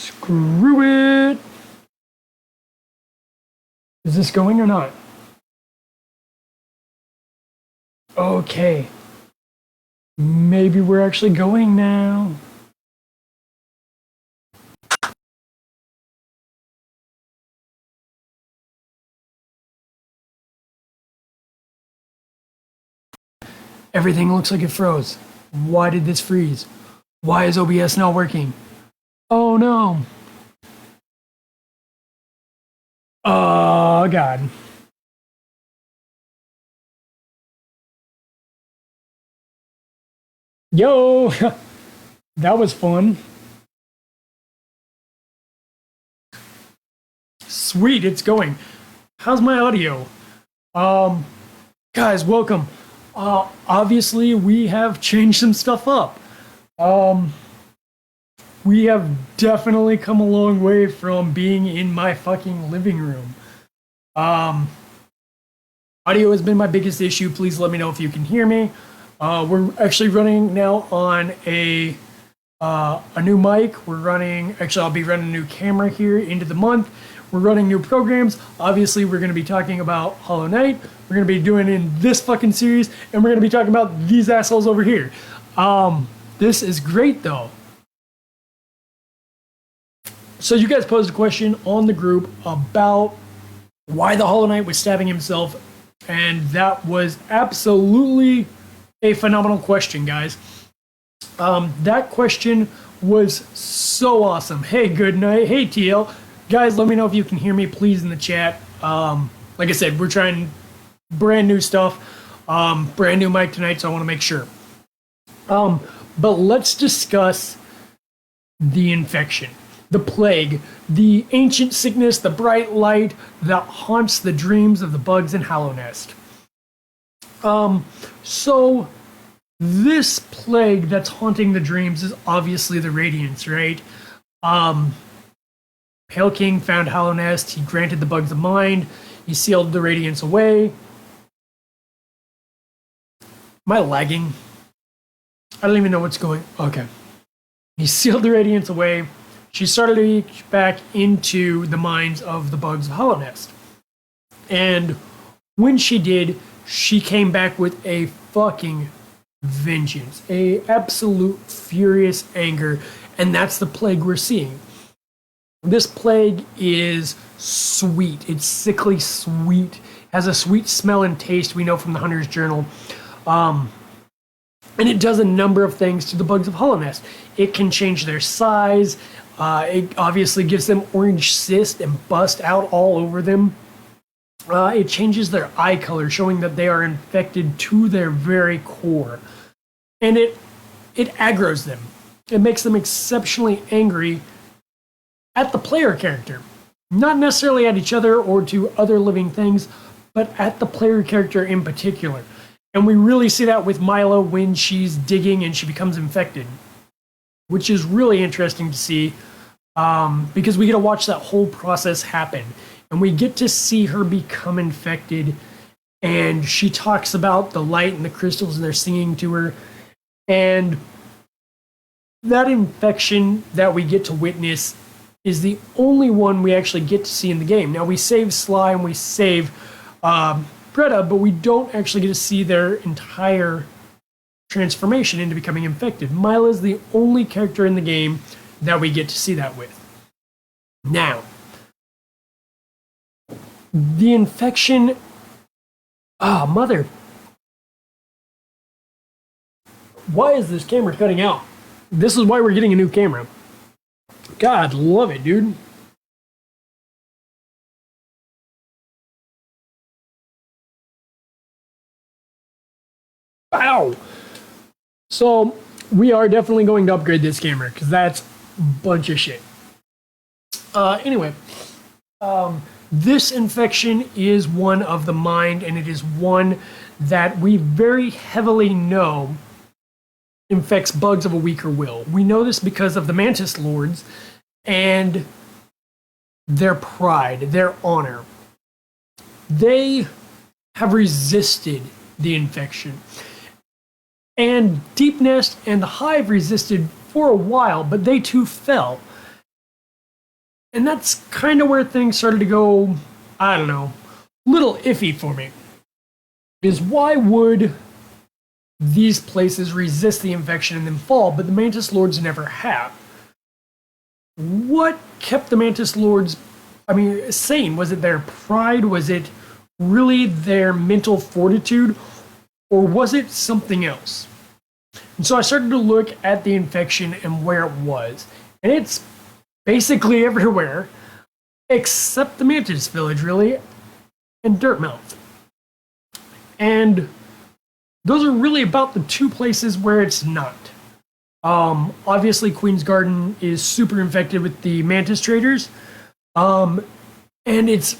Screw it. Is this going or not? Okay. Maybe we're actually going now. Everything looks like it froze. Why did this freeze? Why is OBS not working? Oh no. Oh God. Yo, that was fun. Sweet, it's going. How's my audio? Um, Guys, welcome. Obviously, we have changed some stuff up. Um, we have definitely come a long way from being in my fucking living room. Um, Audio has been my biggest issue. Please let me know if you can hear me. We're actually running now on a new mic. I'll be running a new camera here into the month. We're running new programs. Obviously, we're going to be talking about Hollow Knight. We're going to be doing in this fucking series, and we're going to be talking about these assholes over here. This is great, though. So you guys posed a question on the group about why the Hollow Knight was stabbing himself, and that was absolutely a phenomenal question, guys. That question was so awesome. Hey, good night. Hey, TL. Guys, let me know if you can hear me, please, in the chat. Like I said, we're trying brand new stuff. Brand new mic tonight, so I want to make sure. But let's discuss the infection, the plague, the ancient sickness, the bright light that haunts the dreams of the bugs in Hallownest. So this plague that's haunting the dreams is obviously the Radiance, right? Pale King found Hallownest. He granted the bugs a mind. He sealed the Radiance away. Am I lagging? I don't even know what's going. Okay. He sealed the Radiance away. She started to reach back into the minds of the bugs of Hallownest. And when she did, she came back with a fucking vengeance, a absolute furious anger, and that's the plague we're seeing. This plague is sweet. It's sickly sweet. Has a sweet smell and taste we know from the Hunter's Journal. And it does a number of things to the bugs of Hallownest. It can change their size. It obviously gives them orange cyst and bust out all over them. It changes their eye color, showing that they are infected to their very core. And it aggroes them. It makes them exceptionally angry at the player character. Not necessarily at each other or to other living things, but at the player character in particular. And we really see that with Milo when she's digging and she becomes infected, which is really interesting to see because we get to watch that whole process happen. And we get to see her become infected, and she talks about the light and the crystals and they're singing to her. And that infection that we get to witness is the only one we actually get to see in the game. Now, we save Sly and we save Greta, but we don't actually get to see their entire transformation into becoming infected. Mila's the only character in the game that we get to see that with. Now, the infection... Ah, mother... Why is this camera cutting out? This is why we're getting a new camera. God, love it, dude. Ow! So, we are definitely going to upgrade this camera, because that's a bunch of shit. Anyway, this infection is one of the mind, and it is one that we very heavily know infects bugs of a weaker will. We know this because of the Mantis Lords and their pride, their honor. They have resisted the infection. And Deep Nest and the Hive resisted for a while, but they too fell. And that's kind of where things started to go, I don't know, a little iffy for me. Is why would these places resist the infection and then fall, but the Mantis Lords never have? What kept the Mantis Lords, sane? Was it their pride? Was it really their mental fortitude? Or was it something else? And so I started to look at the infection and where it was. And it's basically everywhere, except the Mantis Village, really, and Dirtmouth. And those are really about the two places where it's not. Obviously, Queen's Garden is super infected with the Mantis traders, and it's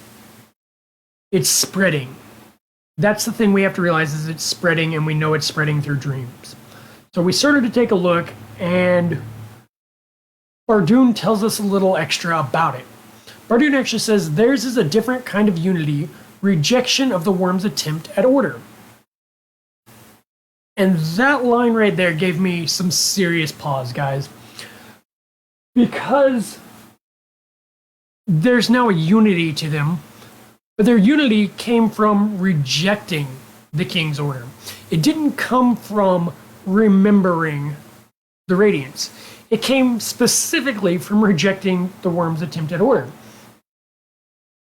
spreading. That's the thing we have to realize, is it's spreading, and we know it's spreading through dreams. So we started to take a look, and Bardoon tells us a little extra about it. Bardoon actually says theirs is a different kind of unity, rejection of the worm's attempt at order. And that line right there gave me some serious pause, guys. Because there's now a unity to them, but their unity came from rejecting the King's order. It didn't come from remembering the Radiance. It came specifically from rejecting the worm's attempt at order.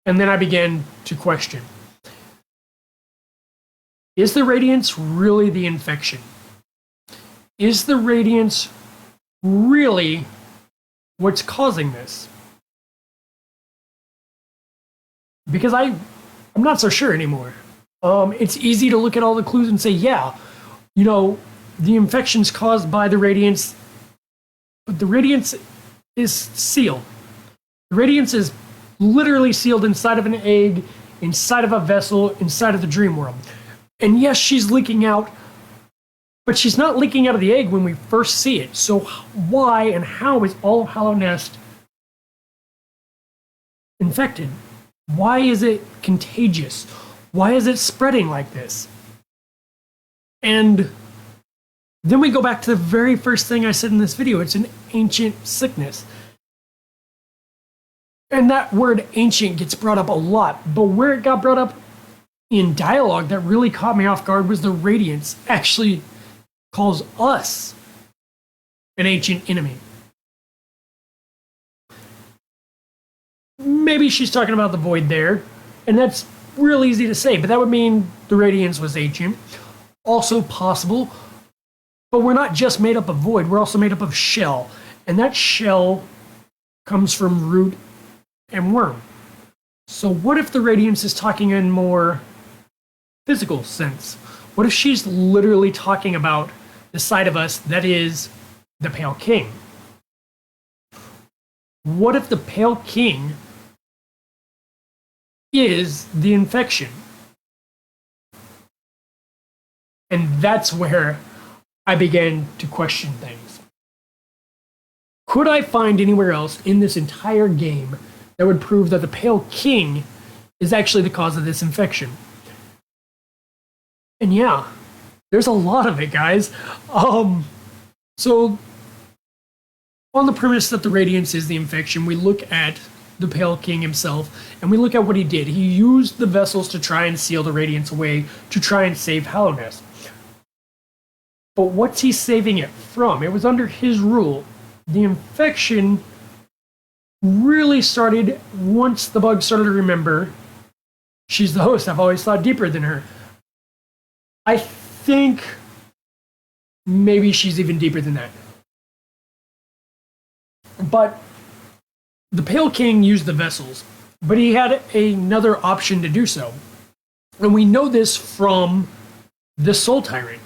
And then I began to question. Is the Radiance really the infection? Is the Radiance really what's causing this? Because I'm not so sure anymore. It's easy to look at all the clues and say, yeah, the infection's caused by the Radiance, but the Radiance is sealed. The Radiance is literally sealed inside of an egg, inside of a vessel, inside of the dream world. And yes, she's leaking out, but she's not leaking out of the egg when we first see it. So why and how is All Hallow Nest infected? Why is it contagious? Why is it spreading like this? And then we go back to the very first thing I said in this video. It's an ancient sickness. And that word ancient gets brought up a lot, but where it got brought up in dialogue that really caught me off guard was the Radiance actually calls us an ancient enemy. Maybe she's talking about the Void there, and that's real easy to say, but that would mean the Radiance was ancient. Also possible, but we're not just made up of Void, we're also made up of shell, and that shell comes from root and worm. So what if the Radiance is talking in more physical sense? What if she's literally talking about the side of us that is the Pale King? What if the Pale King is the infection? And that's where I began to question things. Could I find anywhere else in this entire game that would prove that the Pale King is actually the cause of this infection? And yeah, there's a lot of it, guys. So on the premise that the Radiance is the infection, we look at the Pale King himself, and we look at what he did. He used the vessels to try and seal the Radiance away, to try and save Hallow Nest. But what's he saving it from? It was under his rule. The infection really started once the bugs started to remember she's the host. I've always thought deeper than her. I think maybe she's even deeper than that. But the Pale King used the vessels, but he had another option to do so. And we know this from the Soul Tyrant.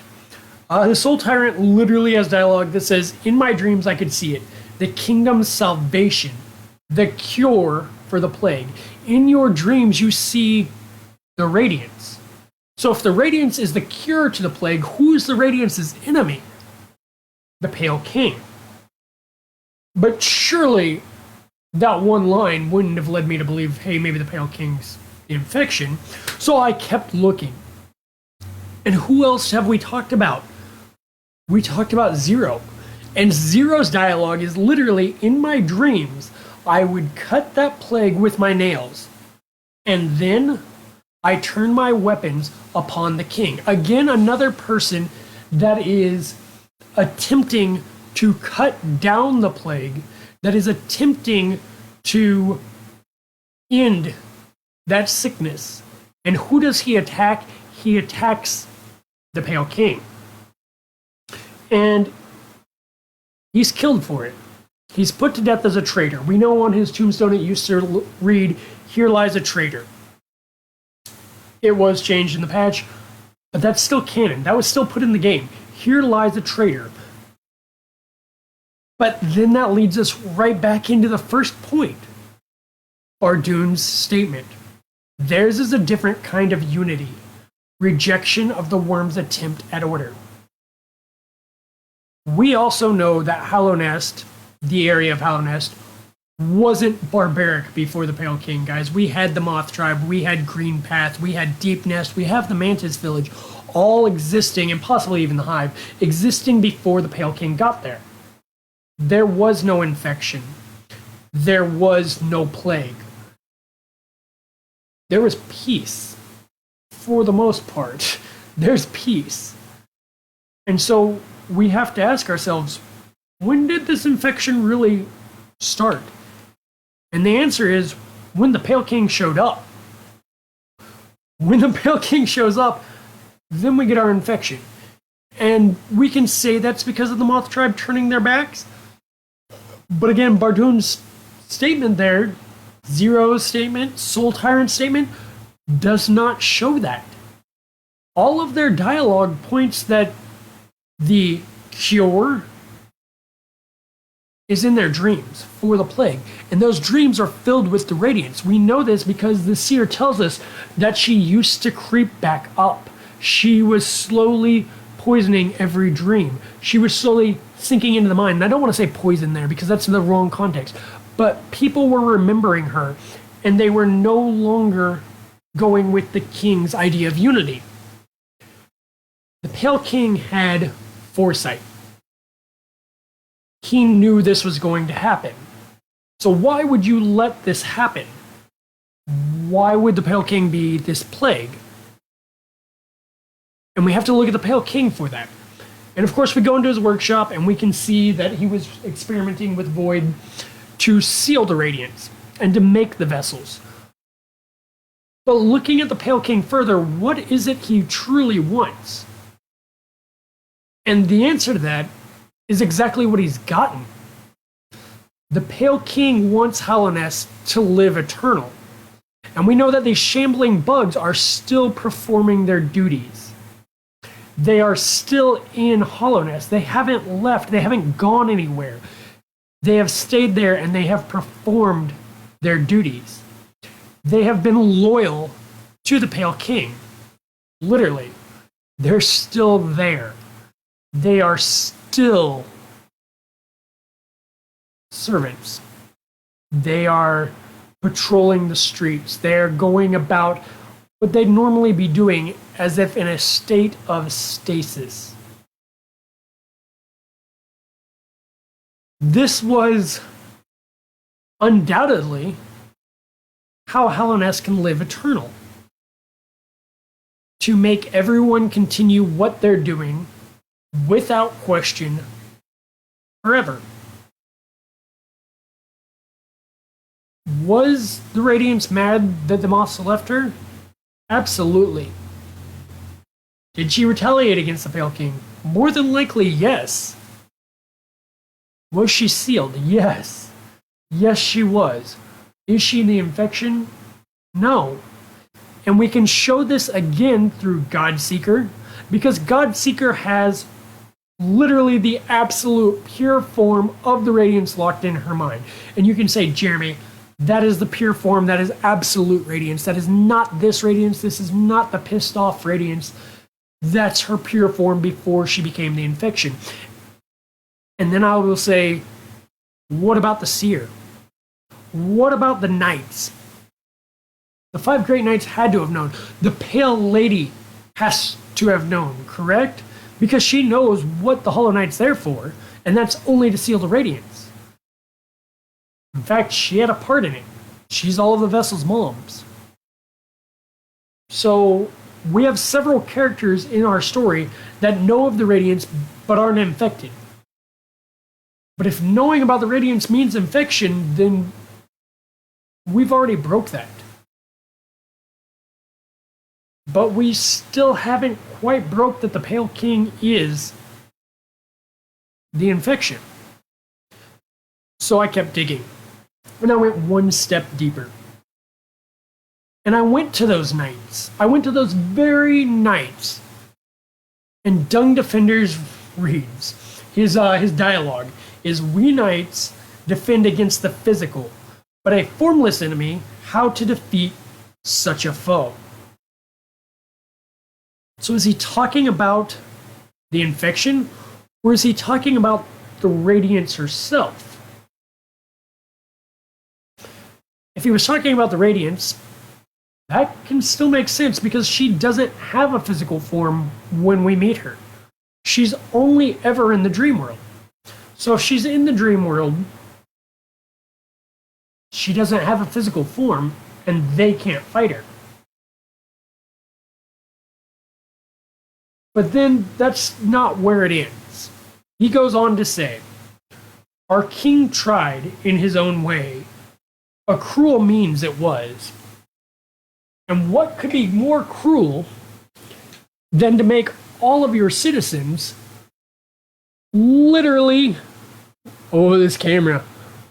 The Soul Tyrant literally has dialogue that says, "In my dreams I could see it, the kingdom's salvation, the cure for the plague. In your dreams you see the Radiance." So if the Radiance is the cure to the plague, who's the Radiance's enemy? The Pale King. But surely that one line wouldn't have led me to believe, hey, maybe the Pale King's the infection. So I kept looking. And who else have we talked about? We talked about Zero. And Zero's dialogue is literally, in my dreams, I would cut that plague with my nails, and then I turn my weapons upon the king. Again, another person that is attempting to cut down the plague, that is attempting to end that sickness. And who does he attack? He attacks the Pale King. And he's killed for it. He's put to death as a traitor. We know on his tombstone it used to read, "Here lies a traitor." It was changed in the patch, but that's still canon. That was still put in the game. Here lies a traitor. But then that leads us right back into the first point. Bardoon's statement. Theirs is a different kind of unity. Rejection of the worm's attempt at order. We also know that Hallownest, the area of Hallownest, wasn't barbaric before the Pale King, guys. We had the Moth Tribe, we had Green Path, we had Deep Nest, we have the Mantis Village, all existing, and possibly even the Hive, existing before the Pale King got there. There was no infection. There was no plague. There was peace. For the most part, there's peace. And so we have to ask ourselves, when did this infection really start? And the answer is when the Pale King showed up. When the Pale King shows up, then we get our infection. And we can say that's because of the Moth Tribe turning their backs. But again, Bardoon's statement there, Zero's statement, Soul Tyrant's statement, does not show that. All of their dialogue points that the cure is in their dreams for the plague. And those dreams are filled with the radiance. We know this because the seer tells us that she used to creep back up. She was slowly poisoning every dream. She was slowly sinking into the mind. And I don't want to say poison there because that's in the wrong context. But people were remembering her, and they were no longer going with the king's idea of unity. The Pale King had foresight. He knew this was going to happen. So why would you let this happen? Why would the Pale King be this plague? And we have to look at the Pale King for that. And of course, we go into his workshop and we can see that he was experimenting with Void to seal the radiance and to make the vessels. But looking at the Pale King further, what is it he truly wants? And the answer to that is exactly what he's gotten. The Pale King wants Hallownest to live eternal. And we know that these shambling bugs are still performing their duties. They are still in Hallownest. They haven't left. They haven't gone anywhere. They have stayed there and they have performed their duties. They have been loyal to the Pale King. Literally. They're still there. They are still servants. They are patrolling the streets. They are going about what they'd normally be doing as if in a state of stasis. This was undoubtedly how Hallownest can live eternal. To make everyone continue what they're doing without question forever. Was the Radiance mad that the Moths left her? Absolutely. Did she retaliate against the Pale King? More than likely, yes. Was she sealed? Yes. Yes, she was. Is she the infection? No. And we can show this again through Godseeker, because Godseeker has literally the absolute pure form of the Radiance locked in her mind. And you can say, Jeremy, that is the pure form, that is absolute Radiance. That is not this Radiance, this is not the pissed off Radiance. That's her pure form before she became the infection. And then I will say, what about the Seer? What about the Knights? The 5 Great Knights had to have known. The Pale Lady has to have known, correct? Because she knows what the Hollow Knight's there for, and that's only to seal the Radiance. In fact, she had a part in it. She's all of the vessel's moms. So we have several characters in our story that know of the Radiance but aren't infected. But if knowing about the Radiance means infection, then we've already broke that. But we still haven't quite broke that the Pale King is the infection. So I kept digging. And I went one step deeper. And I went to those nights. I went to those very nights. And Dung Defenders reads, his dialogue is, "We knights defend against the physical, but a formless enemy, how to defeat such a foe." So is he talking about the infection, or is he talking about the Radiance herself? If he was talking about the Radiance, that can still make sense because she doesn't have a physical form when we meet her. She's only ever in the dream world. So if she's in the dream world, she doesn't have a physical form and they can't fight her. But then that's not where it ends. He goes on to say, "Our king tried in his own way. A cruel means it was. And what could be more cruel than to make all of your citizens literally..." Oh, this camera.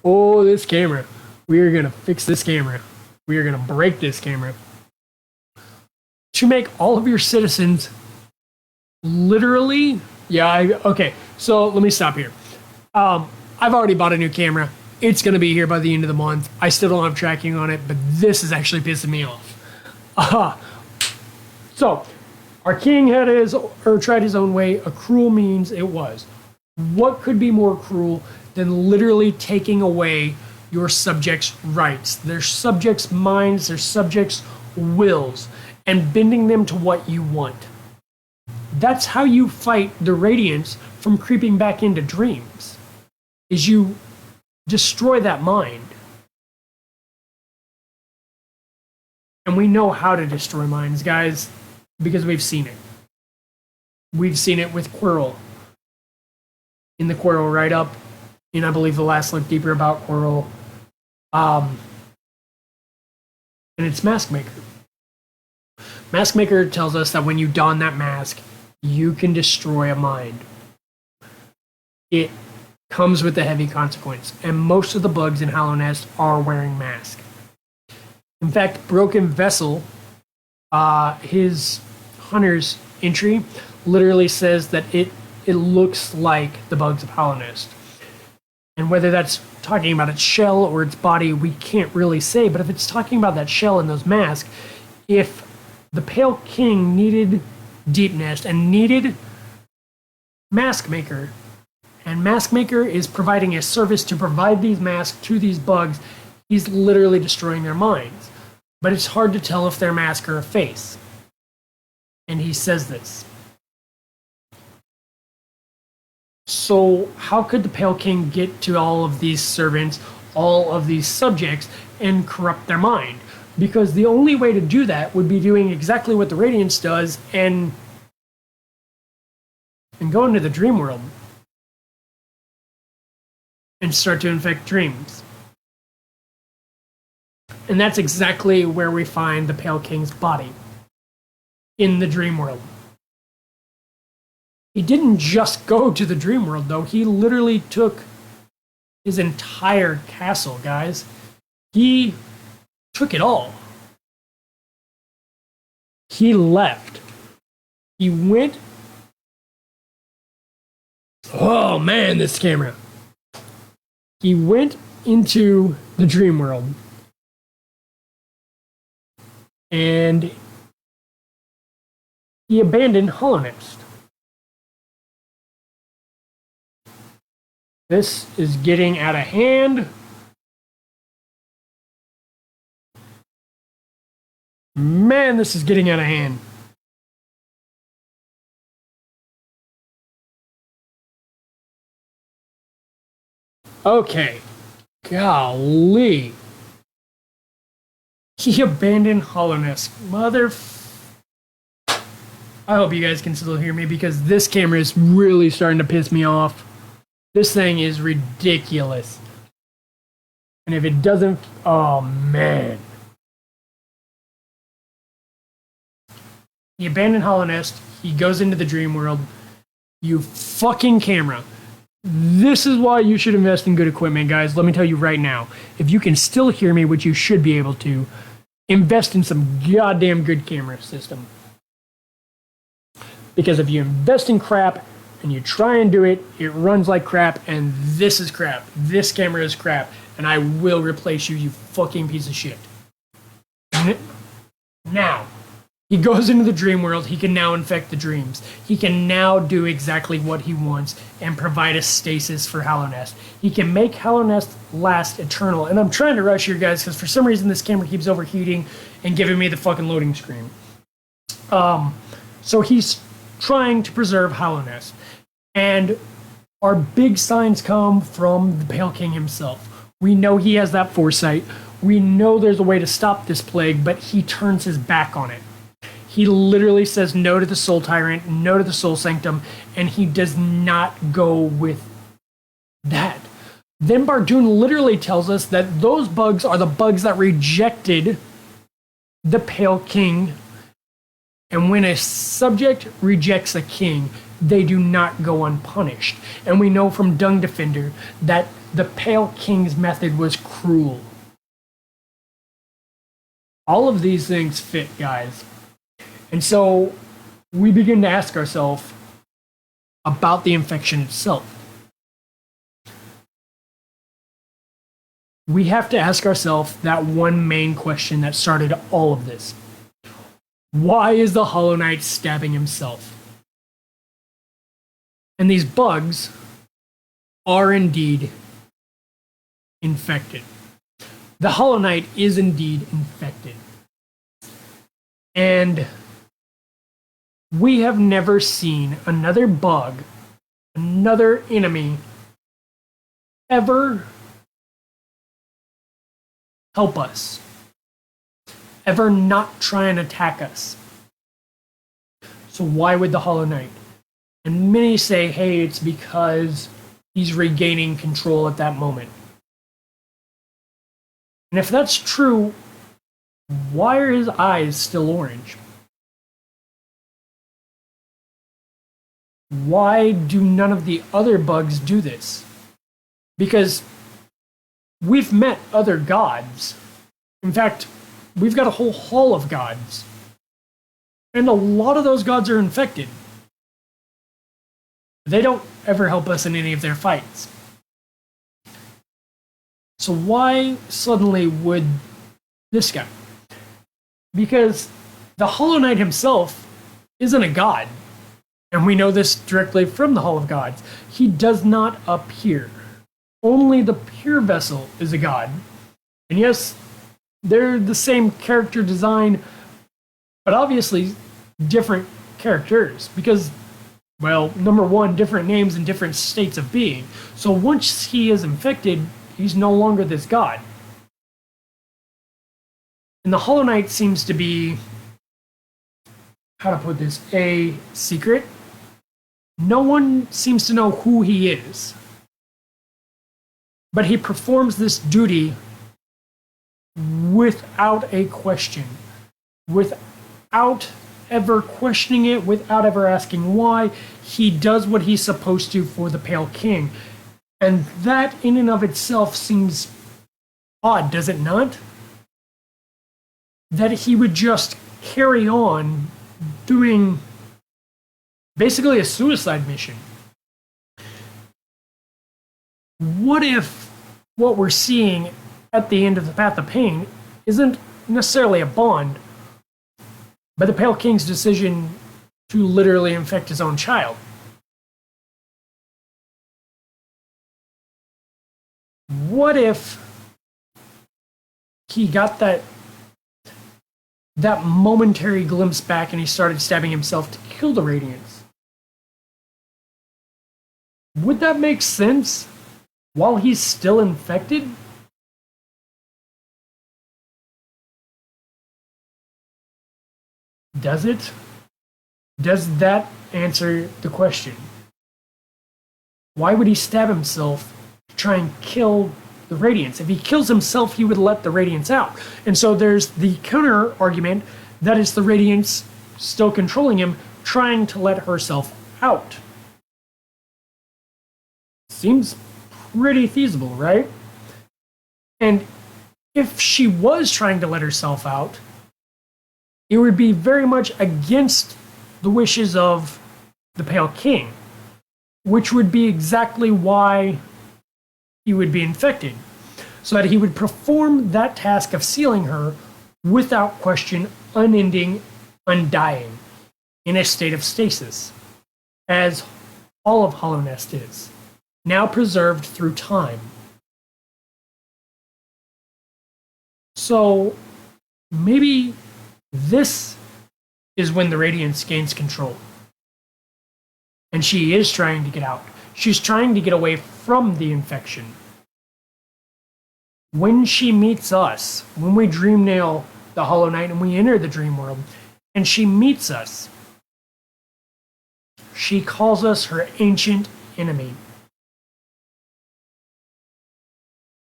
Oh, this camera. We are going to fix this camera. We are going to break this camera. To make all of your citizens literally... Yeah, okay. So let me stop here. I've already bought a new camera. It's going to be here by the end of the month. I still don't have tracking on it, but this is actually pissing me off. So, our king tried his own way. A cruel means it was. What could be more cruel than literally taking away your subjects' rights, their subjects' minds, their subjects' wills, and bending them to what you want? That's how you fight the Radiance from creeping back into dreams, is you destroy that mind. And we know how to destroy minds, guys, because we've seen it. We've seen it with Quirrell. In the Quirrell write-up, and I believe the last Look Deeper about Quirrell. And it's Maskmaker. Maskmaker tells us that when you don that mask, you can destroy a mind. It comes with a heavy consequence, and most of the bugs in Hallownest are wearing masks. In fact, Broken Vessel, his hunter's entry, literally says that it looks like the bugs of Hallownest. And whether that's talking about its shell or its body, we can't really say. But if it's talking about that shell and those masks, if the Pale King needed Deep Nest and needed Maskmaker, and Maskmaker is providing a service to provide these masks to these bugs, he's literally destroying their minds. But it's hard to tell if they're a mask or a face. And he says this. So how could the Pale King get to all of these servants, all of these subjects, and corrupt their mind? Because the only way to do that would be doing exactly what the Radiance does and go into the dream world and start to infect dreams. And that's exactly where we find the Pale King's body, in the dream world. He didn't just go to the dream world, though. He literally took his entire castle, guys. He took it all. He left. He went... Oh, man, this camera. He went into the dream world. And he abandoned Hallownest. This is getting out of hand. Man, this is getting out of hand. Okay. Golly. He abandoned Hallownest. I hope you guys can still hear me because this camera is really starting to piss me off. This thing is ridiculous. And if it doesn't, oh man. He abandoned Hallownest. He goes into the dream world. You fucking camera. This is why you should invest in good equipment, guys. Let me tell you right now. If you can still hear me, which you should be able to, invest in some goddamn good camera system. Because if you invest in crap and you try and do it, it runs like crap, and this is crap. This camera is crap, and I will replace you, you fucking piece of shit. Now, he goes into the dream world. He can now infect the dreams. He can now do exactly what he wants and provide a stasis for Hallownest. He can make Hallownest last eternal. And I'm trying to rush here, guys, because for some reason this camera keeps overheating and giving me the fucking loading screen. So he's trying to preserve Hallownest. And our big signs come from the Pale King himself. We know he has that foresight. We know there's a way to stop this plague, but he turns his back on it. He literally says no to the Soul Tyrant, no to the Soul Sanctum, and he does not go with that. Then Bardoon literally tells us that those bugs are the bugs that rejected the Pale King. And when a subject rejects a king, they do not go unpunished. And we know from Dung Defender that the Pale King's method was cruel. All of these things fit, guys. And so we begin to ask ourselves about the infection itself. We have to ask ourselves that one main question that started all of this. Why is the Hollow Knight stabbing himself? And these bugs are indeed infected. The Hollow Knight is indeed infected. And we have never seen another bug, another enemy, ever help us, ever not try and attack us. So why would the Hollow Knight? And many say, hey, it's because he's regaining control at that moment. And if that's true, why are his eyes still orange? Why do none of the other bugs do this? Because we've met other gods. In fact, we've got a whole hall of gods. And a lot of those gods are infected. They don't ever help us in any of their fights. So why suddenly would this guy? Because the Hollow Knight himself isn't a god. And we know this directly from the Hall of Gods. He does not appear. Only the pure vessel is a god. And yes, they're the same character design, but obviously different characters. Because, well, number one, different names and different states of being. So once he is infected, he's no longer this god. And the Hollow Knight seems to be, how to put this, a secret. No one seems to know who he is. But he performs this duty without a question, without ever questioning it, without ever asking why. He does what he's supposed to for the Pale King. And that in and of itself seems odd, does it not? That he would just carry on doing basically a suicide mission. What if what we're seeing at the end of the Path of Pain isn't necessarily a bond, but the Pale King's decision to literally infect his own child? What if he got that momentary glimpse back and he started stabbing himself to kill the Radiants? Would that make sense while he's still infected? does it? Does that answer the question? Why would he stab himself to try and kill the Radiance? If he kills himself, he would let the Radiance out. And so there's the counter argument that it's the Radiance still controlling him, trying to let herself out. Seems pretty feasible, right? And if she was trying to let herself out, it would be very much against the wishes of the Pale King, which would be exactly why he would be infected, so that he would perform that task of sealing her without question, unending, undying, in a state of stasis, as all of Hallownest is, now preserved through time. So maybe this is when the Radiance gains control. And she is trying to get out. She's trying to get away from the infection. When she meets us, when we dream nail the Hollow Knight and we enter the dream world, and she meets us, she calls us her ancient enemy.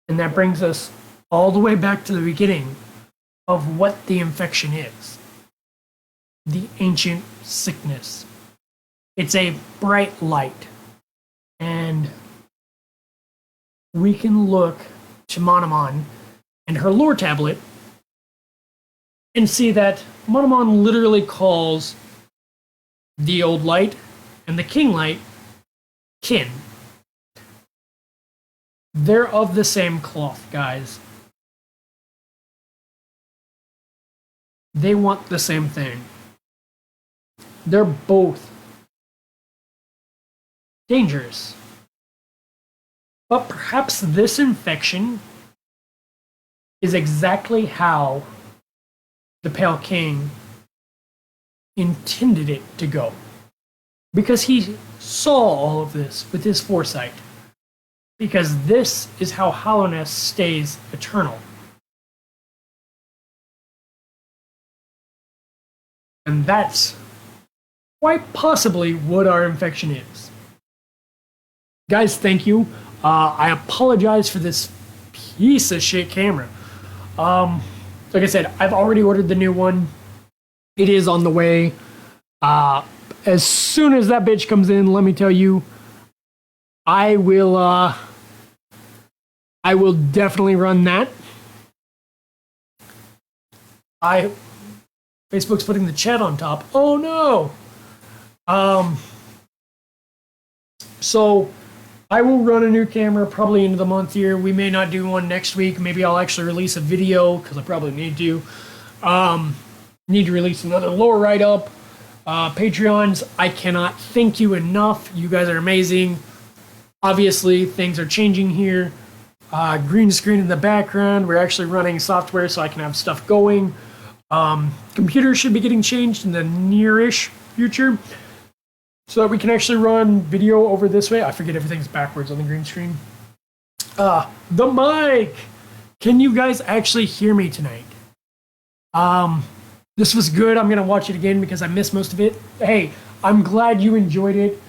And that brings us all the way back to the beginning of what the infection is. The ancient sickness. It's a bright light. And we can look to Monomon and her lore tablet and see that Monomon literally calls the old light and the king light kin. They're of the same cloth, guys. They want the same thing. They're both dangerous. But perhaps this infection is exactly how the Pale King intended it to go. Because he saw all of this with his foresight. Because this is how Hallownest stays eternal. And that's quite possibly what our infection is. Guys, thank you. I apologize for this piece of shit camera. Like I said, I've already ordered the new one. It is on the way. As soon as that bitch comes in, let me tell you, I will definitely run that. Facebook's putting the chat on top. Oh no. So I will run a new camera probably into the month here. We may not do one next week. Maybe I'll actually release a video because I probably need to. Need to release another lore write-up. Patreons, I cannot thank you enough. You guys are amazing. Obviously, things are changing here. Green screen in the background. We're actually running software so I can have stuff going. Computers should be getting changed in the near-ish future so that we can actually run video over this way. I forget everything's backwards on the green screen. The mic! Can you guys actually hear me tonight? This was good. I'm going to watch it again because I missed most of it. Hey, I'm glad you enjoyed it.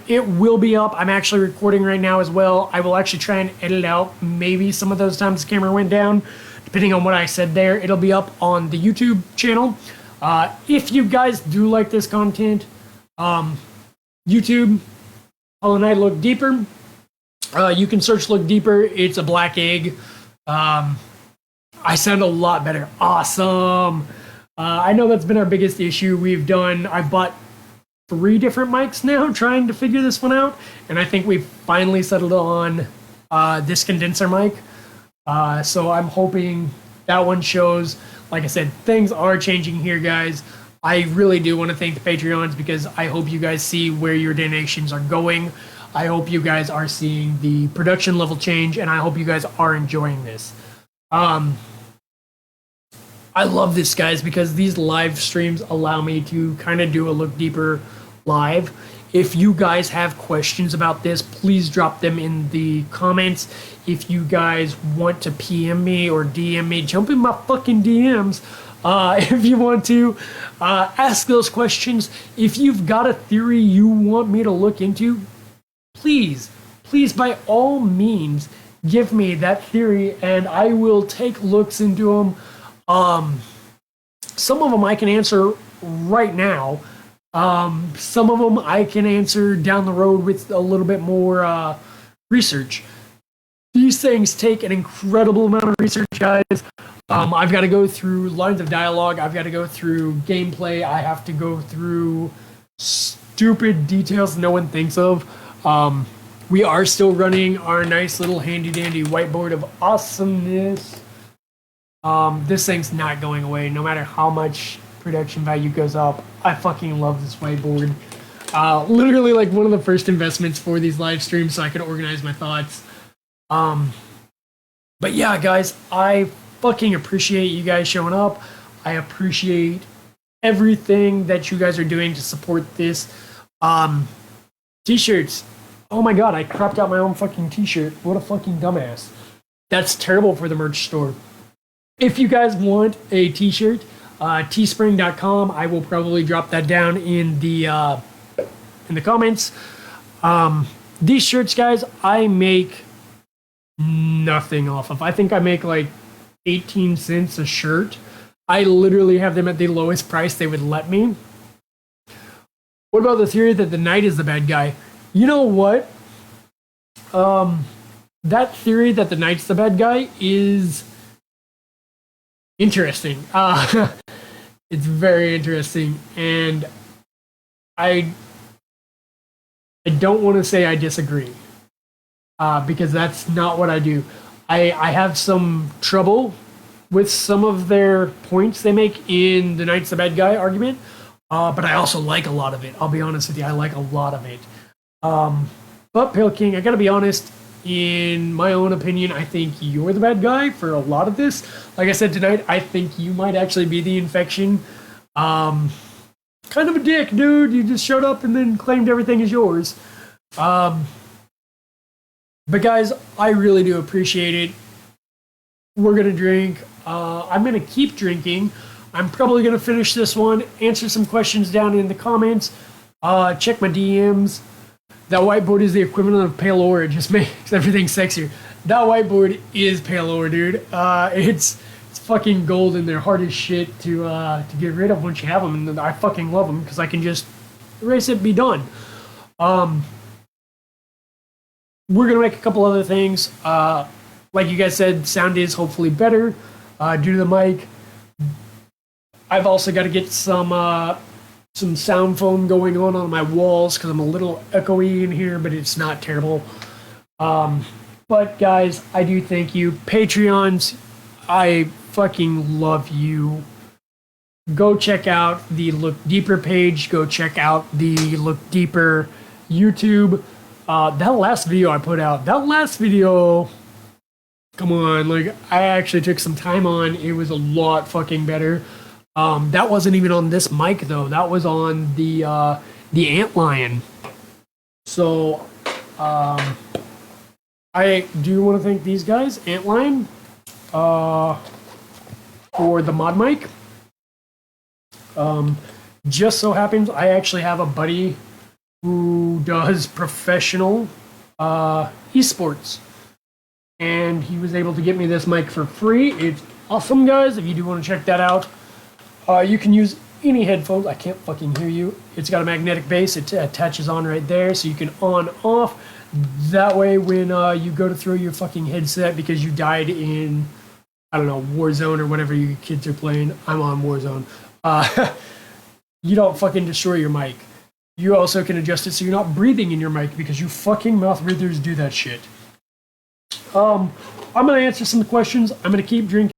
It will be up. I'm actually recording right now as well. I will actually try and edit out maybe some of those times the camera went down. Depending on what I said there, it'll be up on the YouTube channel. If you guys do like this content, YouTube, Hollow Knight Look Deeper. You can search Look Deeper. It's a black egg. I sound a lot better. Awesome. I know that's been our biggest issue. I've bought 3 different mics now trying to figure this one out. And I think we've finally settled on this condenser mic. So I'm hoping that one shows. Like I said, things are changing here, guys. I really do want to thank the Patreons because I hope you guys see where your donations are going. I hope you guys are seeing the production level change, and I hope you guys are enjoying this. I love this, guys, because these live streams allow me to kind of do a Look Deeper live. If you guys have questions about this, please drop them in the comments. If you guys want to PM me or DM me, jump in my fucking DMs. If you want to ask those questions, if you've got a theory you want me to look into, please, by all means, give me that theory and I will take looks into them. Some of them I can answer right now. Some of them I can answer down the road with a little bit more research. These things take an incredible amount of research, guys. I've got to go through lines of dialogue. I've got to go through gameplay. I have to go through stupid details no one thinks of. We are still running our nice little handy-dandy whiteboard of awesomeness. This thing's not going away, no matter how much production value goes up. I fucking love this whiteboard. Literally like one of the first investments for these live streams so I could organize my thoughts. But yeah, guys, I fucking appreciate you guys showing up. I appreciate everything that you guys are doing to support this. T-shirts. Oh my god, I cropped out my own fucking t-shirt. What a fucking dumbass. That's terrible for the merch store. If you guys want a t-shirt, teespring.com. I will probably drop that down in the comments. These shirts, guys, I make nothing off of. I think I make like 18 cents a shirt. I literally have them at the lowest price they would let me. What about the theory that the knight is the bad guy? You know what? That theory that the knight's the bad guy is interesting. It's very interesting, and I don't want to say I disagree, because that's not what I do. I have some trouble with some of their points they make in the knight's the bad guy argument, but I also like a lot of it. I'll be honest with you, I like a lot of it. But Pale King, I gotta be honest, in my own opinion, I think you're the bad guy for a lot of this. Like I said tonight, I think you might actually be the infection. Kind of a dick, dude. You just showed up and then claimed everything is yours. But guys, I really do appreciate it. We're gonna drink. I'm gonna keep drinking. I'm probably gonna finish this one, answer some questions down in the comments, check my DMs. That whiteboard is the equivalent of Pale Ore. It just makes everything sexier. That whiteboard is Pale Ore, dude. It's fucking gold and they're hard as shit to get rid of once you have them. And I fucking love them because I can just erase it, be done. We're gonna make a couple other things. Like you guys said, sound is hopefully better due to the mic. I've also got to get some sound foam going on my walls because I'm a little echoey in here, but it's not terrible. But guys, I do thank you. Patreons, I fucking love you. Go check out the Look Deeper page. Go check out the Look Deeper YouTube. That last video I put out, come on, like I actually took some time on. It was a lot fucking better. That wasn't even on this mic though. That was on the Antlion. So I do want to thank these guys, Antlion, for the mod mic. Just so happens I actually have a buddy who does professional esports, and he was able to get me this mic for free. It's awesome, guys. If you do want to check that out. You can use any headphones. I can't fucking hear you. It's got a magnetic base. It attaches on right there, so you can on off. That way, when you go to throw your fucking headset because you died in, I don't know, Warzone or whatever you kids are playing. I'm on Warzone. You don't fucking destroy your mic. You also can adjust it so you're not breathing in your mic because you fucking mouth breathers do that shit. I'm gonna answer some questions. I'm gonna keep drinking.